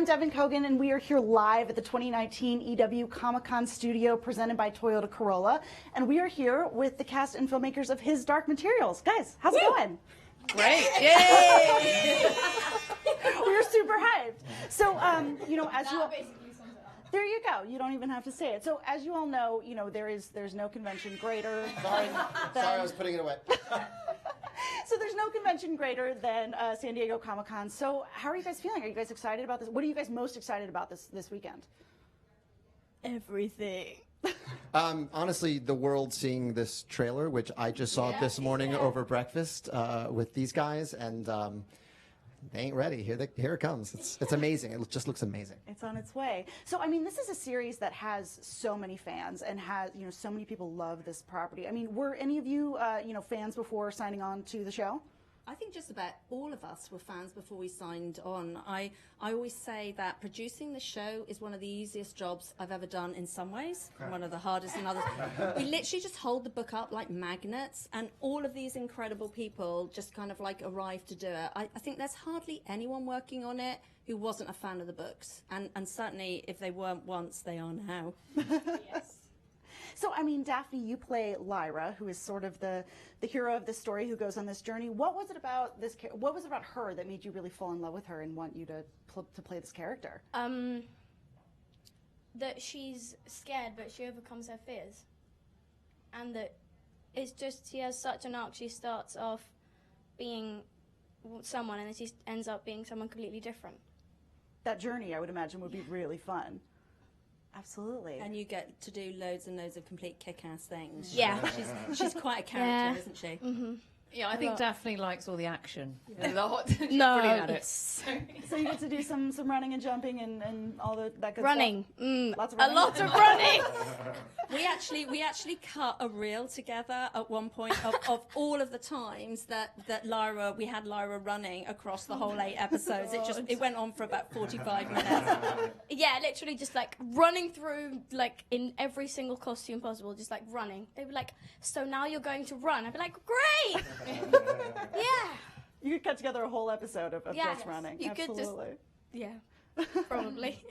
I'm Devin Kogan, and we are here live at the 2019 EW Comic-Con studio presented by Toyota Corolla. And we are here with the cast and filmmakers of His Dark Materials. Guys, how's it going? Great. Yay! We're super hyped. So, you know, as you all... There you go. You don't even have to say it. So, as you all know, there's no convention greater Sorry, I was putting it away. So there's no convention greater than San Diego Comic-Con. So how are you guys feeling? Are you guys excited about this? What are you guys most excited about this weekend? Everything. Honestly, the world seeing this trailer, which I just saw this morning over breakfast with these guys, and they ain't ready. Here it comes. It's amazing. It just looks amazing. It's on its way. So, I mean, this is a series that has so many fans and has, so many people love this property. I mean, were any of you, fans before signing on to the show? I think just about all of us were fans before we signed on. I always say that producing the show is one of the easiest jobs I've ever done in some ways, one of the hardest in others. We literally just hold the book up like magnets, and all of these incredible people just kind of like arrive to do it. I think there's hardly anyone working on it who wasn't a fan of the books, and certainly if they weren't once, they are now. Yes. So, I mean, Dafne, you play Lyra, who is sort of the hero of this story who goes on this journey. What was it about what was it about her that made you really fall in love with her and want you to play this character? That she's scared, but she overcomes her fears. And that it's just, she has such an arc. She starts off being someone, and then she ends up being someone completely different. That journey, I would imagine, would be really fun. Absolutely. And you get to do loads and loads of complete kick-ass things. Yeah. She's quite a character, isn't she? Mm-hmm. Yeah, I think Daphne likes all the action. Yeah. She's no. brilliant at it. So you get to do some running and jumping and all that good running. stuff. Lots of running. A lot of running. We actually cut a reel together at one point of all of the times that Lyra, we had Lyra running across the whole 8 episodes. It went on for about 45 minutes. Yeah, literally just like running through, like in every single costume possible, just like running. They'd be like, so now you're going to run. I'd be like, great. Yeah. You could cut together a whole episode of just running. You Absolutely. Could just, yeah, probably.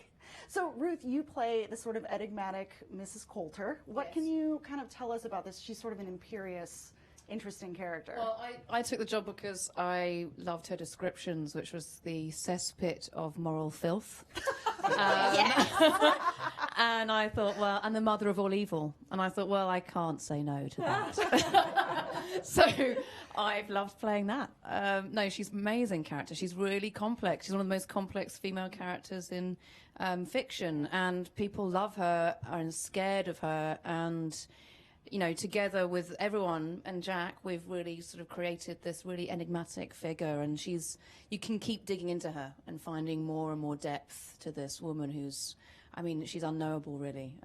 So, Ruth, you play the sort of enigmatic Mrs. Coulter. What can you kind of tell us about this? She's sort of an imperious, interesting character. Well, I took the job because I loved her descriptions, which was the cesspit of moral filth. And I thought, well, and the mother of all evil. And I thought, well, I can't say no to that. So I've loved playing that. No, she's an amazing character. She's really complex. She's one of the most complex female characters in fiction. And people love her and scared of her. And, together with everyone and Jack, we've really sort of created this really enigmatic figure. And you can keep digging into her and finding more and more depth to this woman who's, she's unknowable, really.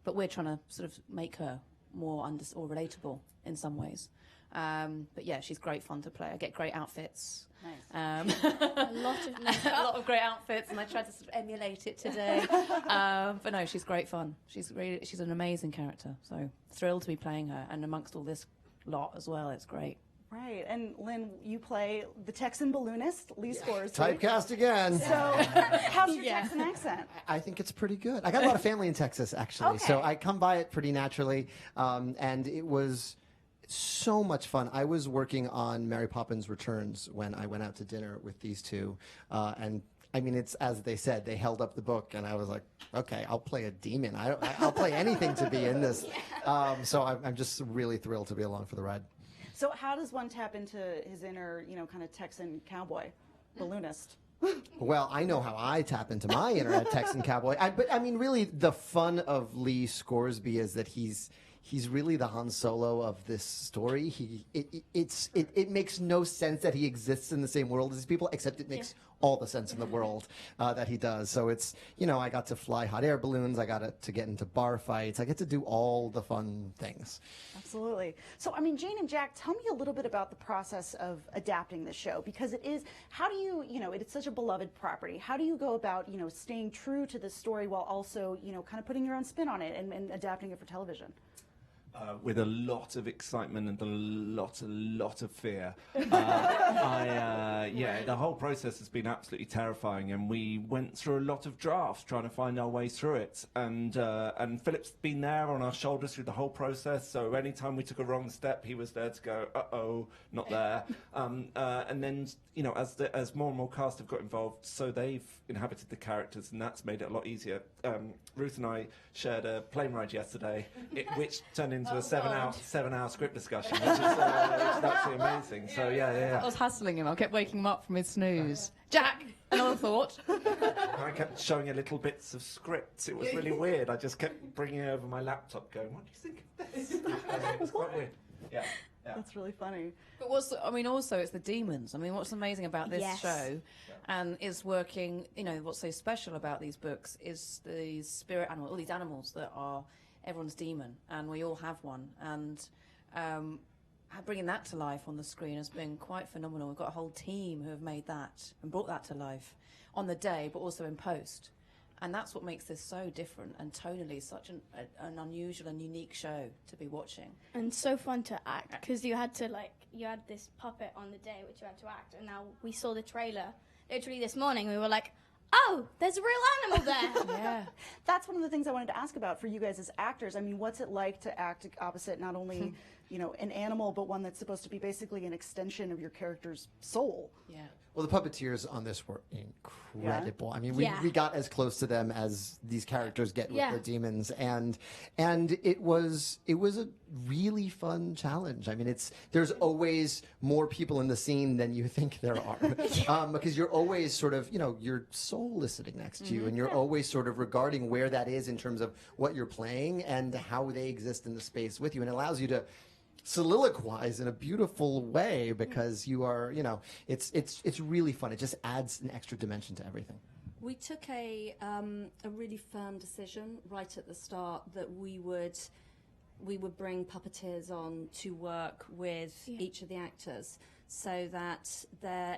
But we're trying to sort of make her more or relatable in some ways. But yeah, she's great fun to play. I get great outfits. Nice. A lot of great outfits, and I tried to sort of emulate it today. But no, she's great fun. She's an amazing character. So thrilled to be playing her, and amongst all this lot as well, it's great. Right, and Lynn, you play the Texan balloonist, Lee Scores. Typecast again. So, how's your Texan accent? I think it's pretty good. I got a lot of family in Texas, actually, so I come by it pretty naturally, and it was so much fun. I was working on Mary Poppins Returns when I went out to dinner with these two, and it's as they said, they held up the book, and I was like, okay, I'll play a demon. I'll play anything to be in this. So I'm just really thrilled to be along for the ride. So how does one tap into his inner, kind of Texan cowboy, balloonist? Well, I know how I tap into my inner Texan cowboy. But really, the fun of Lee Scoresby is that he's really the Han Solo of this story. It makes no sense that he exists in the same world as these people, except it makes all the sense in the world that he does. So it's, I got to fly hot air balloons. I got to get into bar fights. I get to do all the fun things. Absolutely. So, Jane and Jack, tell me a little bit about the process of adapting the show, because it is, how do you, it's such a beloved property. How do you go about, staying true to the story while also, kind of putting your own spin on it and adapting it for television? with a lot of excitement and a lot of fear. The whole process has been absolutely terrifying, and we went through a lot of drafts trying to find our way through it. And Philip's been there on our shoulders through the whole process, so anytime we took a wrong step, he was there to go, uh-oh, not there. And then, you know, as more and more cast have got involved, so they've inhabited the characters, and that's made it a lot easier. Ruth and I shared a plane ride yesterday, which turned into a 7-hour script discussion, which is absolutely amazing. So yeah. I was hassling him. I kept waking him up from his snooze. Jack, another thought. I kept showing her little bits of scripts. It was really weird. I just kept bringing it over my laptop, going, "What do you think of this?" It was quite weird. Yeah. That's really funny. But also it's the demons. I mean, what's amazing about this show, and is working. You know, what's so special about these books is the spirit animal, all these animals that are everyone's demon, and we all have one. And bringing that to life on the screen has been quite phenomenal. We've got a whole team who have made that and brought that to life on the day, but also in post. And that's what makes this so different and tonally such an unusual and unique show to be watching. And so fun to act, because you had this puppet on the day which you had to act, and now we saw the trailer literally this morning. We were like, oh, there's a real animal there. Yeah. That's one of the things I wanted to ask about for you guys as actors. I mean, what's it like to act opposite not only, you know, an animal, but one that's supposed to be basically an extension of your character's soul? Yeah. Well, the Puppeteers on this were incredible. Yeah. I mean, we got as close to them as these characters get with the demons, and it was a really fun challenge. I mean, there's always more people in the scene than you think there are, because you're always sort of, you know, your soul is sitting next to you, and you're always sort of regarding where that is in terms of what you're playing and how they exist in the space with you, and it allows you to soliloquize in a beautiful way, because you are, you know, it's really fun. It just adds an extra dimension to everything. We took a really firm decision right at the start that we would bring puppeteers on to work with each of the actors, so that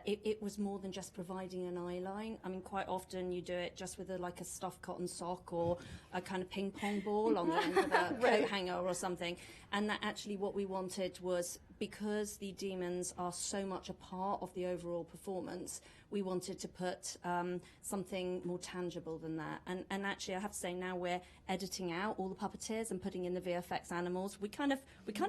it was more than just providing an eye line. I mean, quite often you do it just with a stuffed cotton sock or a kind of ping pong ball on the end of a coat hanger or something. And that actually what we wanted was, because the demons are so much a part of the overall performance, we wanted to put something more tangible than that. And actually, I have to say, now we're editing out all the puppeteers and putting in the VFX animals. We kind of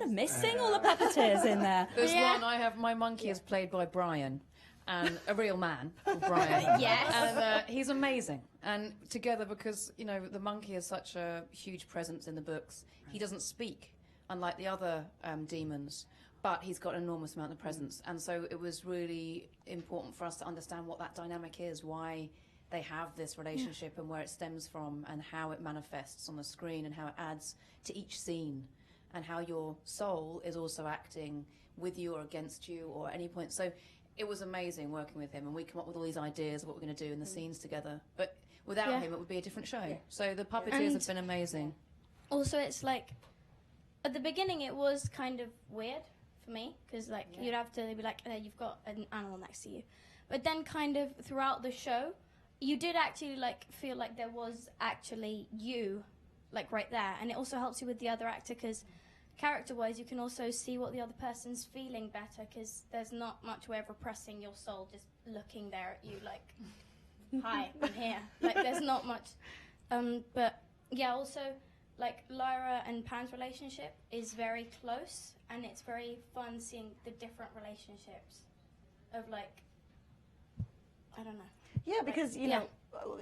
miss seeing all the puppeteers in there. There's one I have. My monkey is played by Brian, and a real man called Brian. Yes. And he's amazing. And together, because, you know, the monkey is such a huge presence in the books, he doesn't speak, unlike the other demons. But he's got an enormous amount of presence, and so it was really important for us to understand what that dynamic is, why they have this relationship, and where it stems from, and how it manifests on the screen, and how it adds to each scene, and how your soul is also acting with you or against you or at any point. So it was amazing working with him, and we come up with all these ideas of what we're going to do in the scenes together. But without him, it would be a different show. So the Puppeteers have been amazing. Also, it's like, at the beginning it was kind of weird for me, because you'd have to be like, you've got an animal next to you, but then kind of throughout the show you did actually feel like there was actually you right there, and it also helps you with the other actor, because character wise you can also see what the other person's feeling better, because there's not much way of repressing your soul just looking there at you hi, I'm here. There's not much, but yeah, also Lyra and Pan's relationship is very close, and it's very fun seeing the different relationships of I don't know. Yeah, because you know,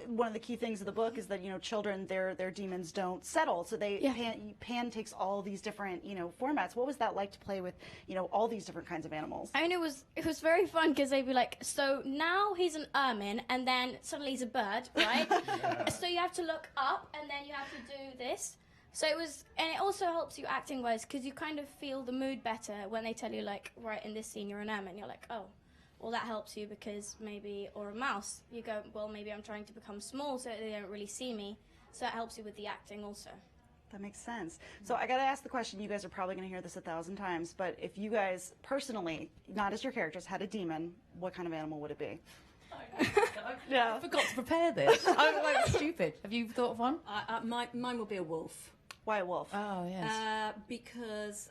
one of the key things of the book is that, you know, children, their demons don't settle, so Pan takes all these different, you know, formats. What was that like to play with, you know, all these different kinds of animals? I mean, it was very fun, because they'd be like, so now he's an ermine, and then suddenly he's a bird, right? So you have to look up, and then you have to do this. So it was, and it also helps you acting wise, because you kind of feel the mood better when they tell you right, in this scene you're an ermine. You're like, oh, well, that helps you, because maybe, or a mouse, you go, well, maybe I'm trying to become small so they don't really see me. So it helps you with the acting also. That makes sense. So I got to ask the question, you guys are probably going to hear this 1,000 times, but if you guys personally, not as your characters, had a demon, what kind of animal would it be? I forgot to prepare this. I'm stupid. Have you thought of one? Mine will be a wolf. Why a wolf? Oh, yes. Because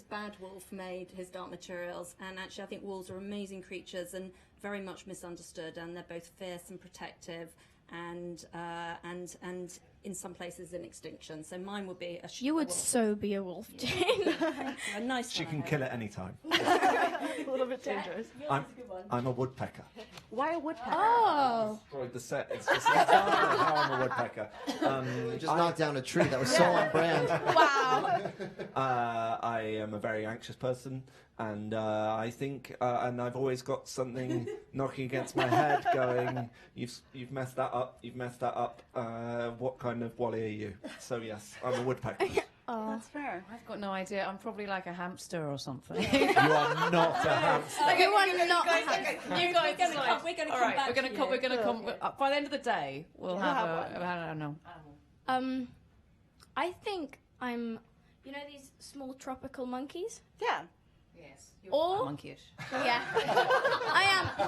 Bad Wolf made his dark materials, and actually I think wolves are amazing creatures and very much misunderstood, and they're both fierce and protective, and in some places in extinction. So mine would be You would wolf. so be a wolf, Jane. A nice She one, can I kill hope. it any time. A little bit dangerous. I'm a woodpecker. Why a woodpecker? Oh. Destroyed the set. It's just an example of how I'm a woodpecker. Just knocked down a tree. That was so on brand. Wow. I am a very anxious person, and I think, and I've always got something knocking against my head, going, "You've messed that up. You've messed that up. What kind of wally are you?" So yes, I'm a woodpecker. That's fair. I've got no idea. I'm probably like a hamster or something. You are not a hamster. You are not. You guys decide. We're gonna All come right, back we're gonna to come. you. We're gonna come. By the end of the day, we'll have have a. I don't know. I think I'm. You know these small tropical monkeys? Yeah. Yes. Or- monkeyish. Yeah. I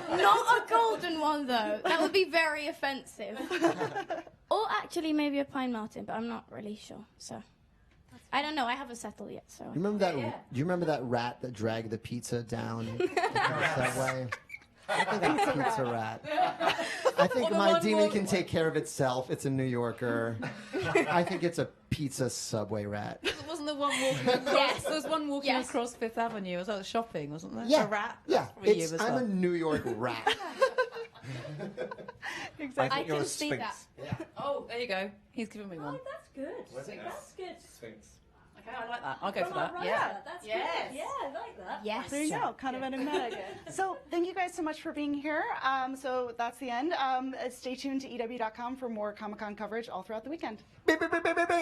am not a golden one though. That would be very offensive. Or actually maybe a pine marten, but I'm not really sure. So I don't know. I haven't settled yet. So Remember that? Do you remember that rat that dragged the pizza down the subway? I think it's a pizza rat. I think the my one demon walk- can take care of itself. It's a New Yorker. I think it's a pizza subway rat. Wasn't there one walking? Yes. There was one walking Yes. across Fifth Avenue. Was that shopping? Wasn't there? Yeah, A rat. yeah. That's you as I'm a well. New York rat. I think I you're can a see sphinx. Oh, there you go. He's giving me one. That's good. That's good. Sphinx. Okay, I like that. I'll go for that. Right, Yeah. That's Yes. good. Yeah, I like that. yes. There you go, kind of enigmatic. So thank you guys so much for being here. So that's the end. Stay tuned to EW.com for more Comic-Con coverage all throughout the weekend. Beep, beep, beep, beep, beep, beep.